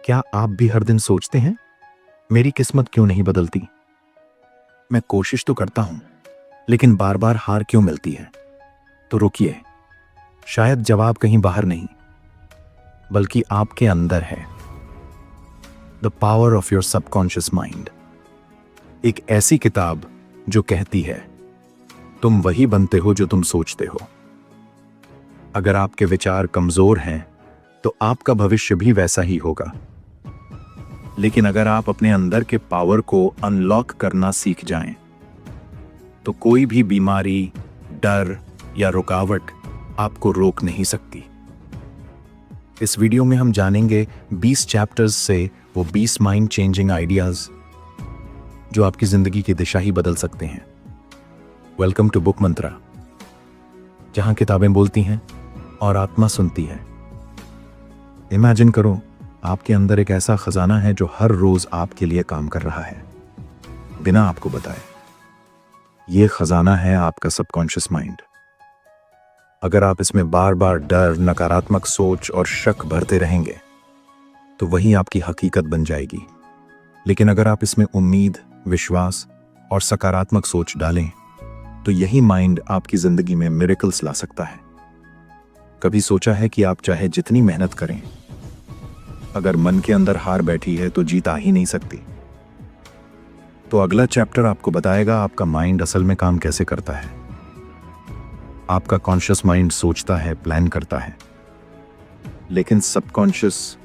क्या आप भी हर दिन सोचते हैं, मेरी किस्मत क्यों नहीं बदलती? मैं कोशिश तो करता हूं, लेकिन बार बार हार क्यों मिलती है? तो रुकिए, शायद जवाब कहीं बाहर नहीं, बल्कि आपके अंदर है। The power of your subconscious mind, एक ऐसी किताब जो कहती है तुम वही बनते हो जो तुम सोचते हो। अगर आपके विचार कमजोर हैं तो आपका भविष्य भी वैसा ही होगा। लेकिन अगर आप अपने अंदर के पावर को अनलॉक करना सीख जाएं, तो कोई भी बीमारी, डर या रुकावट आपको रोक नहीं सकती। इस वीडियो में हम जानेंगे 20 चैप्टर्स से वो 20 माइंड चेंजिंग आइडियाज जो आपकी जिंदगी की दिशा ही बदल सकते हैं। वेलकम टू बुक मंत्रा, जहां किताबें बोलती हैं और आत्मा सुनती है। इमेजिन करो, आपके अंदर एक ऐसा खजाना है जो हर रोज आपके लिए काम कर रहा है, बिना आपको बताए। यह खजाना है आपका सबकॉन्शियस माइंड। अगर आप इसमें बार बार डर, नकारात्मक सोच और शक भरते रहेंगे, तो वही आपकी हकीकत बन जाएगी। लेकिन अगर आप इसमें उम्मीद, विश्वास और सकारात्मक सोच डालें, तो यही माइंड आपकी जिंदगी में मिरेकल्स ला सकता है। कभी सोचा है कि आप चाहे जितनी मेहनत करें, अगर मन के अंदर हार बैठी है तो जीत आ ही नहीं सकती। तो अगला चैप्टर आपको बताएगा आपका माइंड असल में काम कैसे करता है। आपका कॉन्शियस माइंड सोचता है, प्लान करता है, लेकिन सबकॉन्शियस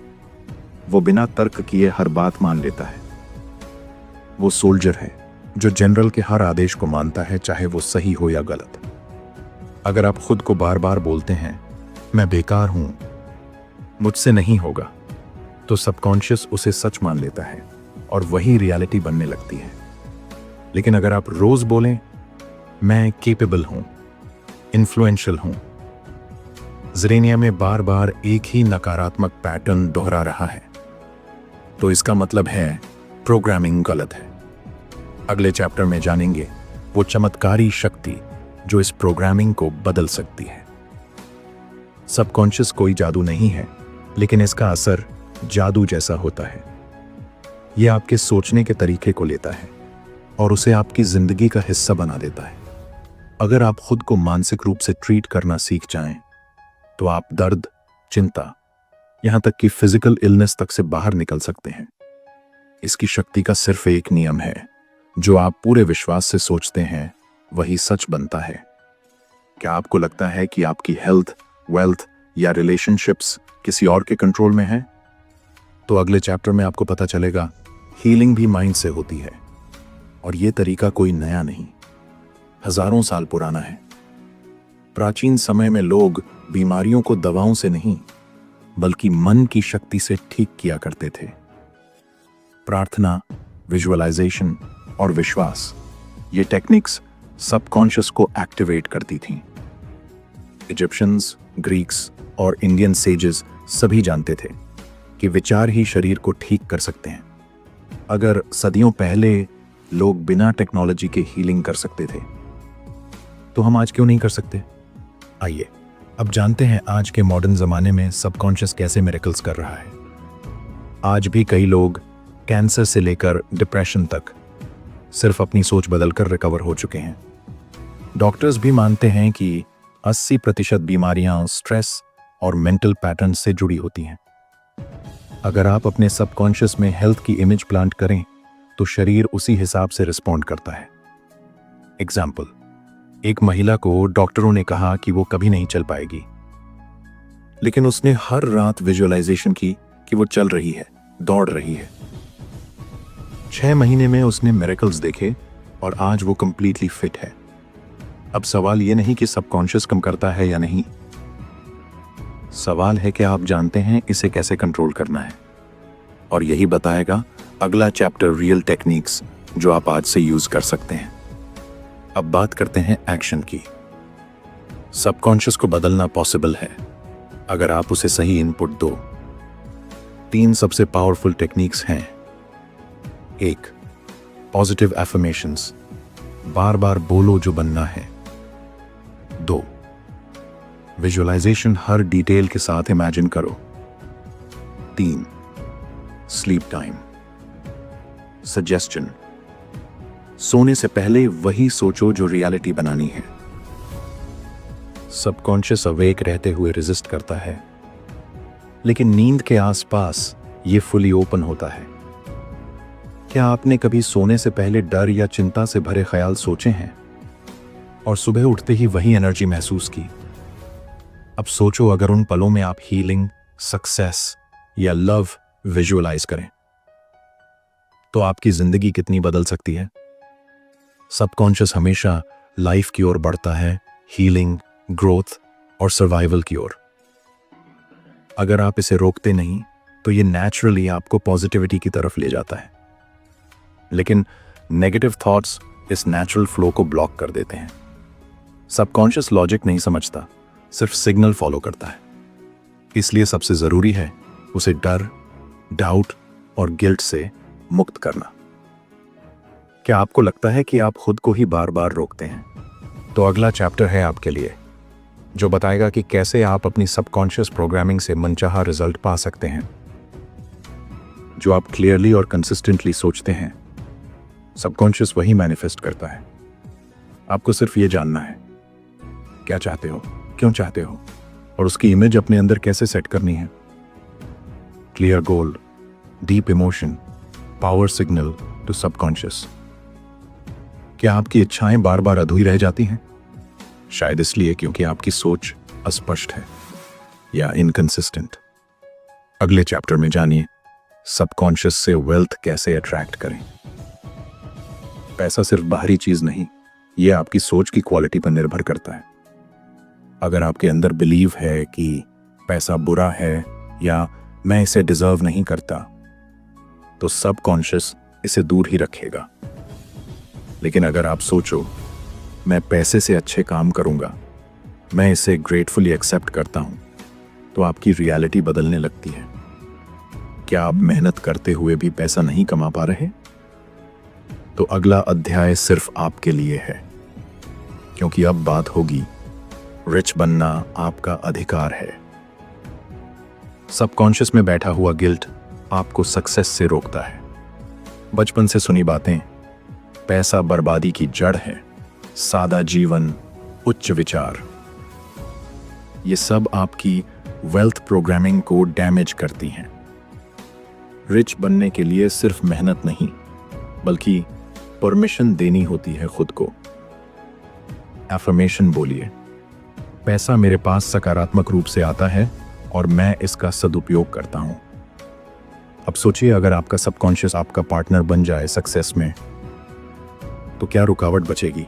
वो बिना तर्क किए हर बात मान लेता है। वो सोल्जर है जो जनरल के हर आदेश को मानता है, चाहे वो सही हो या गलत। अगर आप खुद को बार बार बोलते हैं मैं बेकार हूं, मुझसे नहीं होगा, तो सबकॉन्शियस उसे सच मान लेता है और वही रियलिटी बनने लगती है। लेकिन अगर आप रोज बोलें मैं केपेबल हूं, इन्फ्लुएंशियल हूं, ज़ेरेनिया में बार बार एक ही नकारात्मक पैटर्न दोहरा रहा है, तो इसका मतलब है प्रोग्रामिंग गलत है। अगले चैप्टर में जानेंगे वो चमत्कारी शक्ति जो इस प्रोग्रामिंग को बदल सकती है। सबकॉन्शियस कोई जादू नहीं है, लेकिन इसका असर जादू जैसा होता है। यह आपके सोचने के तरीके को लेता है और उसे आपकी जिंदगी का हिस्सा बना देता है। अगर आप खुद को मानसिक रूप से ट्रीट करना सीख जाएं, तो आप दर्द, चिंता, यहां तक कि फिजिकल इलनेस तक से बाहर निकल सकते हैं। इसकी शक्ति का सिर्फ एक नियम है, जो आप पूरे विश्वास से सोचते हैं वही सच बनता है। क्या आपको लगता है कि आपकी हेल्थ, वेल्थ या रिलेशनशिप्स किसी और के कंट्रोल में है? तो अगले चैप्टर में आपको पता चलेगा हीलिंग भी माइंड से होती है, और यह तरीका कोई नया नहीं, हजारों साल पुराना है। प्राचीन समय में लोग बीमारियों को दवाओं से नहीं, बल्कि मन की शक्ति से ठीक किया करते थे। प्रार्थना, विजुअलाइजेशन और विश्वास, ये टेक्निक्स सबकॉन्शियस को एक्टिवेट करती थीं। इजिप्शियंस, ग्रीक्स और इंडियन सेजेस सभी जानते थे कि विचार ही शरीर को ठीक कर सकते हैं। अगर सदियों पहले लोग बिना टेक्नोलॉजी के हीलिंग कर सकते थे, तो हम आज क्यों नहीं कर सकते? आइए अब जानते हैं आज के मॉडर्न जमाने में सबकॉन्शियस कैसे मिरेकल्स कर रहा है। आज भी कई लोग कैंसर से लेकर डिप्रेशन तक सिर्फ अपनी सोच बदलकर रिकवर हो चुके हैं। डॉक्टर्स भी मानते हैं कि 80% बीमारियां स्ट्रेस और मेंटल पैटर्न से जुड़ी होती हैं। अगर आप अपने सबकॉन्शियस में हेल्थ की इमेज प्लांट करें, तो शरीर उसी हिसाब से रिस्पॉन्ड करता है। एग्जाम्पल, एक महिला को डॉक्टरों ने कहा कि वो कभी नहीं चल पाएगी, लेकिन उसने हर रात विजुअलाइजेशन की कि वो चल रही है, दौड़ रही है। 6 महीने में उसने मिरेकल्स देखे और आज वो कंप्लीटली फिट है। अब सवाल ये नहीं कि सबकॉन्शियस कम करता है या नहीं, सवाल है कि आप जानते हैं इसे कैसे कंट्रोल करना है। और यही बताएगा अगला चैप्टर, रियल टेक्निक्स जो आप आज से यूज कर सकते हैं। अब बात करते हैं एक्शन की। सबकॉन्शियस को बदलना पॉसिबल है अगर आप उसे सही इनपुट दो। 3 सबसे पावरफुल टेक्निक्स हैं। 1, पॉजिटिव एफर्मेशंस, बार बार बोलो जो बनना है। 2, विजुअलाइजेशन, हर डिटेल के साथ इमेजिन करो। 3, स्लीप टाइम। सजेशन, सोने से पहले वही सोचो जो रियलिटी बनानी है। सबकॉन्शियस अवेक रहते हुए रेजिस्ट करता है, लेकिन नींद के आसपास ये फुली ओपन होता है। क्या आपने कभी सोने से पहले डर या चिंता से भरे ख्याल सोचे हैं और सुबह उठते ही वही एनर्जी महसूस की? अब सोचो, अगर उन पलों में आप हीलिंग, सक्सेस या लव विजुअलाइज करें तो आपकी जिंदगी कितनी बदल सकती है। सबकॉन्शियस हमेशा लाइफ की ओर बढ़ता है, हीलिंग, ग्रोथ और सर्वाइवल की ओर। अगर आप इसे रोकते नहीं तो ये नेचुरली आपको पॉजिटिविटी की तरफ ले जाता है, लेकिन नेगेटिव थॉट्स इस नेचुरल फ्लो को ब्लॉक कर देते हैं। सबकॉन्शियस लॉजिक नहीं समझता, सिर्फ सिग्नल फॉलो करता है। इसलिए सबसे जरूरी है उसे डर, डाउट और गिल्ट से मुक्त करना। क्या आपको लगता है कि आप खुद को ही बार बार रोकते हैं? तो अगला चैप्टर है आपके लिए, जो बताएगा कि कैसे आप अपनी सबकॉन्शियस प्रोग्रामिंग से मनचाहा रिजल्ट पा सकते हैं। जो आप क्लियरली और कंसिस्टेंटली सोचते हैं, सबकॉन्शियस वही मैनिफेस्ट करता है। आपको सिर्फ ये जानना है क्या चाहते हो, क्यों चाहते हो और उसकी इमेज अपने अंदर कैसे सेट करनी है। Clear goal, deep emotion, power signal to subconscious. क्या आपकी इच्छाएं बार बार अधूरी रह जाती हैं? शायद इसलिए क्योंकि आपकी सोच अस्पष्ट है या इनकंसिस्टेंट। अगले चैप्टर में जानिए सबकॉन्शियस से वेल्थ कैसे अट्रैक्ट करें। पैसा सिर्फ बाहरी चीज नहीं, यह आपकी सोच की क्वालिटी पर निर्भर करता है। अगर आपके अंदर बिलीव है कि पैसा बुरा है या मैं इसे डिजर्व नहीं करता, तो सबकॉन्शियस इसे दूर ही रखेगा। लेकिन अगर आप सोचो मैं पैसे से अच्छे काम करूंगा, मैं इसे ग्रेटफुली एक्सेप्ट करता हूं, तो आपकी रियलिटी बदलने लगती है। क्या आप मेहनत करते हुए भी पैसा नहीं कमा पा रहे? तो अगला अध्याय सिर्फ आपके लिए है, क्योंकि अब बात होगी रिच बनना आपका अधिकार है। सबकॉन्शियस में बैठा हुआ गिल्ट आपको सक्सेस से रोकता है। बचपन से सुनी बातें, पैसा बर्बादी की जड़ है, सादा जीवन, उच्च विचार, ये सब आपकी वेल्थ प्रोग्रामिंग को डैमेज करती हैं। रिच बनने के लिए सिर्फ मेहनत नहीं, बल्कि परमिशन देनी होती है खुद को। एफर्मेशन बोलिए, पैसा मेरे पास सकारात्मक रूप से आता है और मैं इसका सदुपयोग करता हूं। अब सोचिए, अगर आपका सबकॉन्शियस आपका पार्टनर बन जाए सक्सेस में, तो क्या रुकावट बचेगी?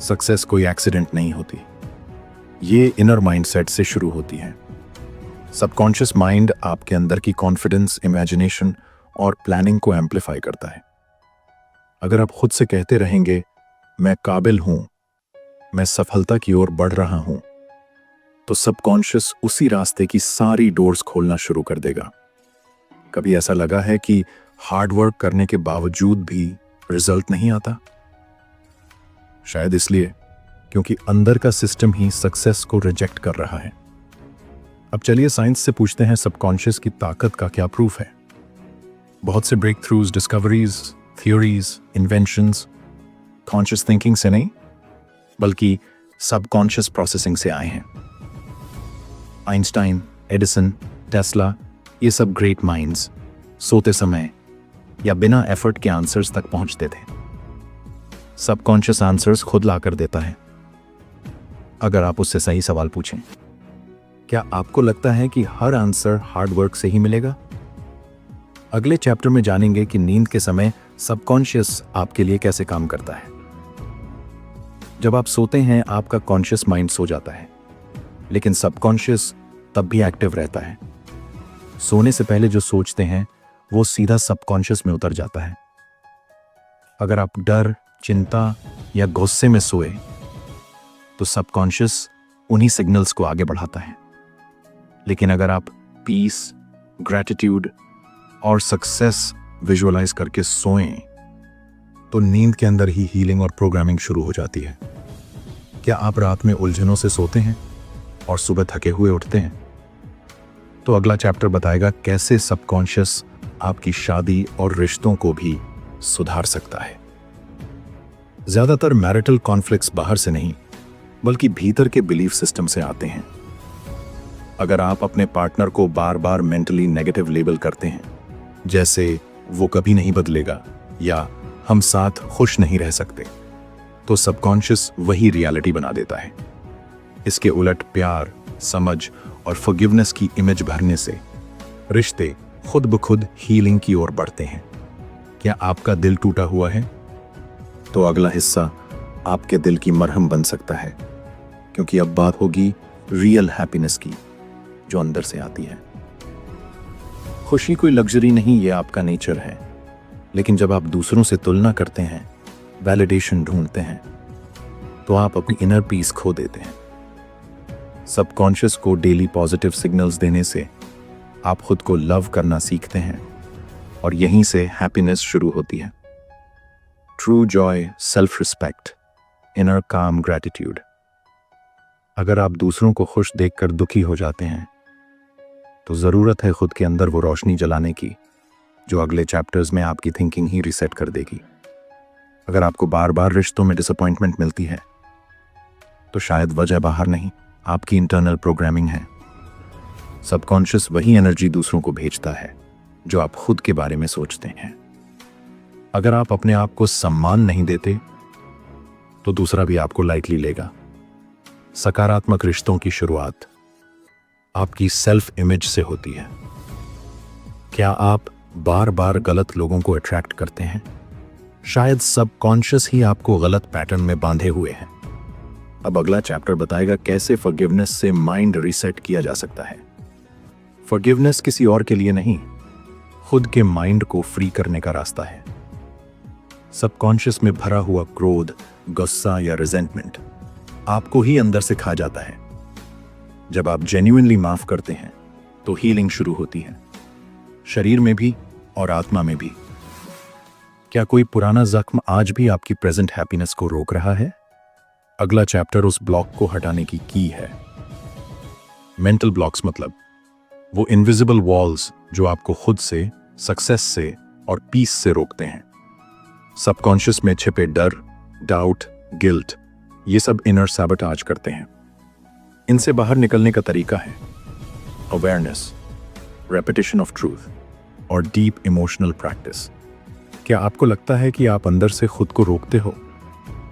सक्सेस कोई एक्सीडेंट नहीं होती, ये इनर माइंडसेट से शुरू होती है। सबकॉन्शियस माइंड आपके अंदर की कॉन्फिडेंस, इमेजिनेशन और प्लानिंग को एम्पलीफाई करता है। अगर आप खुद से कहते रहेंगे मैं काबिल हूं, मैं सफलता की ओर बढ़ रहा हूं, तो सबकॉन्शियस उसी रास्ते की सारी डोर्स खोलना शुरू कर देगा। कभी ऐसा लगा है कि हार्ड वर्क करने के बावजूद भी रिजल्ट नहीं आता? शायद इसलिए क्योंकि अंदर का सिस्टम ही सक्सेस को रिजेक्ट कर रहा है। अब चलिए साइंस से पूछते हैं सबकॉन्शियस की ताकत का क्या प्रूफ है। बहुत से breakthroughs, discoveries, theories, inventions conscious thinking से नहीं, बल्कि सबकॉन्शियस प्रोसेसिंग से आए हैं। आइंस्टाइन, एडिसन, टेस्ला, ये सब ग्रेट माइंड्स सोते समय या बिना एफर्ट के आंसर्स तक पहुंचते थे। सबकॉन्शियस आंसर्स खुद लाकर देता है, अगर आप उससे सही सवाल पूछें। क्या आपको लगता है कि हर आंसर हार्ड वर्क से ही मिलेगा? अगले चैप्टर में जानेंगे कि नींद के समय सबकॉन्शियस आपके लिए कैसे काम करता है। जब आप सोते हैं, आपका कॉन्शियस माइंड सो जाता है, लेकिन सबकॉन्शियस तब भी एक्टिव रहता है। सोने से पहले जो सोचते हैं वो सीधा सबकॉन्शियस में उतर जाता है। अगर आप डर, चिंता या गुस्से में सोए, तो सबकॉन्शियस उन्हीं सिग्नल्स को आगे बढ़ाता है। लेकिन अगर आप पीस, ग्रैटिट्यूड और सक्सेस विजुअलाइज करके सोएं, तो नींद के अंदर ही हीलिंग और प्रोग्रामिंग शुरू हो जाती है। क्या आप रात में उलझनों से सोते हैं और सुबह थके हुए उठते हैं? तो अगला चैप्टर बताएगा कैसे सबकॉन्शियस आपकी शादी और रिश्तों को भी सुधार सकता है। ज्यादातर मैरिटल कॉन्फ्लिक्ट्स बाहर से नहीं बल्कि भीतर के बिलीफ सिस्टम से आते हैं। अगर आप अपने पार्टनर को बार बार मेंटली नेगेटिव लेबल करते हैं, जैसे वो कभी नहीं बदलेगा या हम साथ खुश नहीं रह सकते, तो सबकॉन्शियस वही रियलिटी बना देता है। इसके उलट प्यार, समझ और फॉरगिवनेस की इमेज भरने से रिश्ते खुद ब खुद हीलिंग की ओर बढ़ते हैं। क्या आपका दिल टूटा हुआ है? तो अगला हिस्सा आपके दिल की मरहम बन सकता है, क्योंकि अब बात होगी रियल हैप्पीनेस की, जो अंदर से आती है। खुशी कोई लग्जरी नहीं, ये आपका नेचर है। लेकिन जब आप दूसरों से तुलना करते हैं, वैलिडेशन ढूंढते हैं, तो आप अपनी इनर पीस खो देते हैं। सबकॉन्शियस को डेली पॉजिटिव सिग्नल्स देने से आप खुद को लव करना सीखते हैं और यहीं से हैप्पीनेस शुरू होती है। True Joy, self respect, inner काम, ग्रैटिट्यूड। अगर आप दूसरों को खुश देखकर दुखी हो जाते हैं, तो जरूरत है खुद के अंदर वो रोशनी जलाने की जो अगले चैप्टर्स में आपकी थिंकिंग ही रिसेट कर देगी। अगर आपको बार बार रिश्तों में डिसअपॉइंटमेंट मिलती है, तो शायद वजह बाहर नहीं, आपकी इंटरनल प्रोग्रामिंग है। सबकॉन्शियस वही एनर्जी दूसरों को भेजता है जो आप खुद के बारे में सोचते हैं। अगर आप अपने आप को सम्मान नहीं देते, तो दूसरा भी आपको लाइटली लेगा। सकारात्मक रिश्तों की शुरुआत आपकी सेल्फ इमेज से होती है। क्या आप बार बार गलत लोगों को अट्रैक्ट करते हैं? शायद सबकॉन्शियस ही आपको गलत पैटर्न में बांधे हुए हैं। अब अगला चैप्टर बताएगा कैसे फॉरगिवनेस से माइंड रीसेट किया जा सकता है। फॉरगिवनेस किसी और के लिए नहीं, खुद के माइंड को फ्री करने का रास्ता है। सबकॉन्शियस में भरा हुआ क्रोध, गुस्सा या रिजेंटमेंट आपको ही अंदर से खा जाता है। जब आप जेन्युइनली माफ करते हैं, तो हीलिंग शुरू होती है, शरीर में भी और आत्मा में भी। क्या कोई पुराना जख्म आज भी आपकी प्रेजेंट हैप्पीनेस को रोक रहा है? अगला चैप्टर उस ब्लॉक को हटाने की है। मेंटल ब्लॉक्स मतलब वो इनविजिबल वॉल्स जो आपको खुद से, सक्सेस से और पीस से रोकते हैं। सबकॉन्शियस में छिपे डर, डाउट, गिल्ट, ये सब इनर सैबोटाज करते हैं। इनसे बाहर निकलने का तरीका है अवेयरनेस, रेपिटेशन ऑफ ट्रूथ और डीप इमोशनल प्रैक्टिस। क्या आपको लगता है कि आप अंदर से खुद को रोकते हो?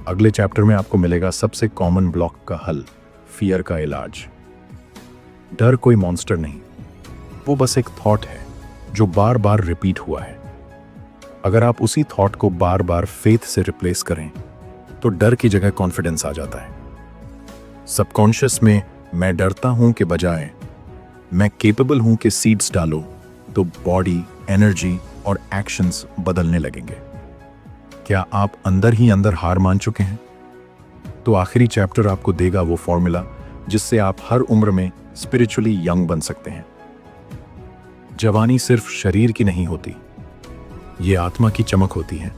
अगले चैप्टर में आपको मिलेगा सबसे कॉमन ब्लॉक का हल, फियर का इलाज। डर कोई मॉन्स्टर नहीं, वो बस एक थॉट है जो बार बार रिपीट हुआ है। अगर आप उसी थॉट को बार बार फेथ से रिप्लेस करें, तो डर की जगह कॉन्फिडेंस आ जाता है। सबकॉन्शियस में मैं डरता हूं के बजाय मैं केपेबल हूं के सीड्स डालो, तो बॉडी, एनर्जी और एक्शंस बदलने लगेंगे। क्या आप अंदर ही अंदर हार मान चुके हैं? तो आखिरी चैप्टर आपको देगा वो फॉर्मूला जिससे आप हर उम्र में स्पिरिचुअली यंग बन सकते हैं। जवानी सिर्फ शरीर की नहीं होती, ये आत्मा की चमक होती है।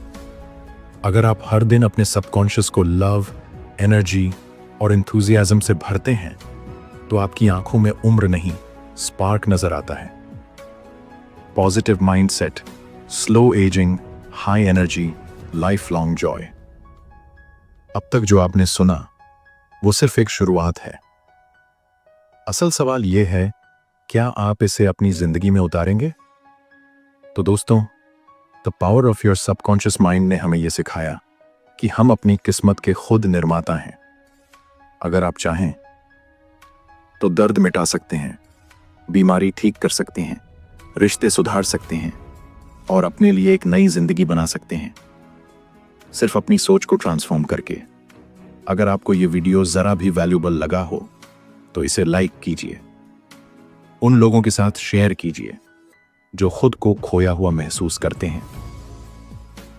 अगर आप हर दिन अपने सबकॉन्शियस को लव, एनर्जी और एंथुजियाज्म से भरते हैं, तो आपकी आंखों में उम्र नहीं, स्पार्क नजर आता है। Positive mindset, slow ageing, high energy, life long Joy. अब तक जो आपने सुना वो सिर्फ एक शुरुआत है। असल सवाल यह है, क्या आप इसे अपनी जिंदगी में उतारेंगे? तो दोस्तों, the power of your subconscious mind ने हमें यह सिखाया कि हम अपनी किस्मत के खुद निर्माता हैं। अगर आप चाहें तो दर्द मिटा सकते हैं, बीमारी ठीक कर सकते हैं, रिश्ते सुधार सकते हैं और अपने लिए एक नई जिंदगी बना सकते हैं, सिर्फ अपनी सोच को ट्रांसफॉर्म करके। अगर आपको यह वीडियो जरा भी वैल्यूबल लगा हो, तो इसे लाइक कीजिए, उन लोगों के साथ शेयर कीजिए जो खुद को खोया हुआ महसूस करते हैं।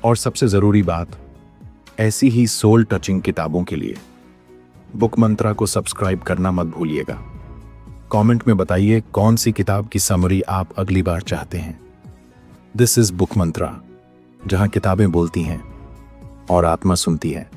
और सबसे जरूरी बात, ऐसी ही सोल टचिंग किताबों के लिए बुक मंत्रा को सब्सक्राइब करना मत भूलिएगा। कमेंट में बताइए कौन सी किताब की समरी आप अगली बार चाहते हैं। दिस इज बुक मंत्रा, जहां किताबें बोलती हैं और आत्मा सुनती है।